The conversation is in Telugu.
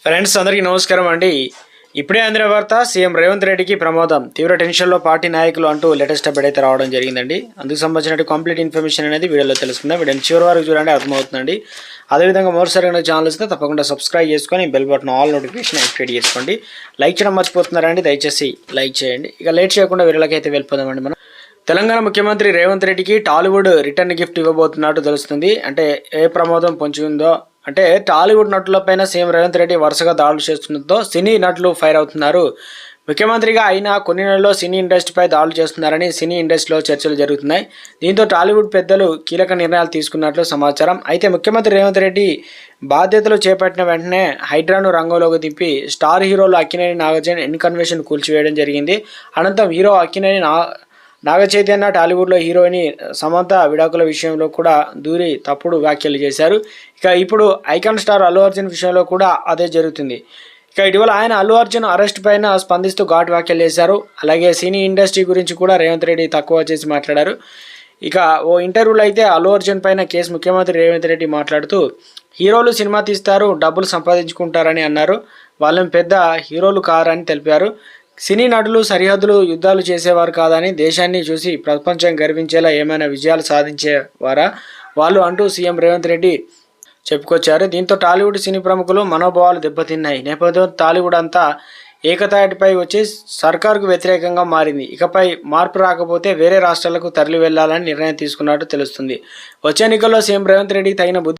ఫ్రెండ్స్ అందరికీ నమస్కారం అండి. ఇప్పుడే అందిన వార్త, సీఎం రేవంత్ రెడ్డికి ప్రమాదం, తీవ్ర టెన్షన్లో పార్టీ నాయకులు అంటూ లేటెస్ట్ అప్డేట్ అయితే రావడం జరిగిందండి. అందుకు సంబంధించిన కంప్లీట్ ఇన్ఫర్మేషన్ అనేది వీడియోలో తెలుసుకుందాం. వీడియోని చివరి వరకు చూడండి, అర్థమవుతుందండి. అదేవిధంగా మరోసారి ఛానల్ వస్తే తప్పకుండా సబ్స్క్రైబ్ చేసుకొని bell button all notification activate చేసుకోండి. లైక్ చేయడం మర్చిపోతున్నారండి, దయచేసి లైక్ చేయండి. ఇక లేట్ చేయకుండా వీడియోలకి అయితే వెళ్ళిపోదామండి. మనం తెలంగాణ ముఖ్యమంత్రి రేవంత్ రెడ్డికి టాలీవుడ్ రిటర్న్ గిఫ్ట్ ఇవ్వబోతున్నట్టు తెలుస్తుంది. అంటే ఏ ప్రమాదం పొంచి ఉందో అంటే టాలీవుడ్ నటులపైన సీఎం రేవంత్ రెడ్డి వరుసగా దాడులు చేస్తుండటంతో సినీ నటులు ఫైర్ అవుతున్నారు. ముఖ్యమంత్రిగా అయినా కొన్ని నెలల్లో సినీ ఇండస్ట్రీపై దాడులు చేస్తున్నారని సినీ ఇండస్ట్రీలో చర్చలు జరుగుతున్నాయి. దీంతో టాలీవుడ్ పెద్దలు కీలక నిర్ణయాలు తీసుకున్నట్లు సమాచారం. అయితే ముఖ్యమంత్రి రేవంత్ రెడ్డి బాధ్యతలు చేపట్టిన వెంటనే హైడ్రాను రంగంలోకి దింపి స్టార్ హీరోలు అక్కినేని నాగార్జున ఇన్కన్వెన్షన్ కూల్చివేయడం జరిగింది. అనంతరం హీరో అక్కినేని నాగచైతన్య టాలీవుడ్లో హీరోయిన్ సమంత విడాకుల విషయంలో కూడా దూరి తప్పుడు వ్యాఖ్యలు చేశారు. ఇక ఇప్పుడు ఐకాన్ స్టార్ అల్లు అర్జున్ విషయంలో కూడా అదే జరుగుతుంది. ఇక ఇటీవల ఆయన అల్లు అర్జున్ అరెస్ట్ పైన స్పందిస్తూ ఘాటు వ్యాఖ్యలు చేశారు. అలాగే సినీ ఇండస్ట్రీ గురించి కూడా రేవంత్ రెడ్డి తక్కువ చేసి మాట్లాడారు. ఇక ఓ ఇంటర్వ్యూలో అయితే అల్లు అర్జున్ పైన కేసు ముఖ్యమంత్రి రేవంత్ రెడ్డి మాట్లాడుతూ హీరోలు సినిమా తీస్తారు, డబ్బులు సంపాదించుకుంటారని అన్నారు. వాళ్ళని పెద్ద హీరోలు కారని తెలిపారు. సినీ నటులు సరిహద్దులు యుద్ధాలు చేసేవారు కాదని, దేశాన్ని చూసి ప్రపంచం గర్వించేలా ఏమైనా విజయాలు సాధించేవారా వాళ్ళు అంటూ సీఎం రేవంత్ రెడ్డి చెప్పుకొచ్చారు. దీంతో టాలీవుడ్ సినీ ప్రముఖులు మనోభావాలు దెబ్బతిన్నాయి. నేపథ్యంలో టాలీవుడ్ అంతా ఏకతాటిపై వచ్చి సర్కారుకు వ్యతిరేకంగా మారింది. ఇకపై మార్పు రాకపోతే వేరే రాష్ట్రాలకు తరలి వెళ్లాలని నిర్ణయం తీసుకున్నట్టు తెలుస్తుంది. వచ్చే ఎన్నికల్లో సీఎం రేవంత్ రెడ్డికి తగిన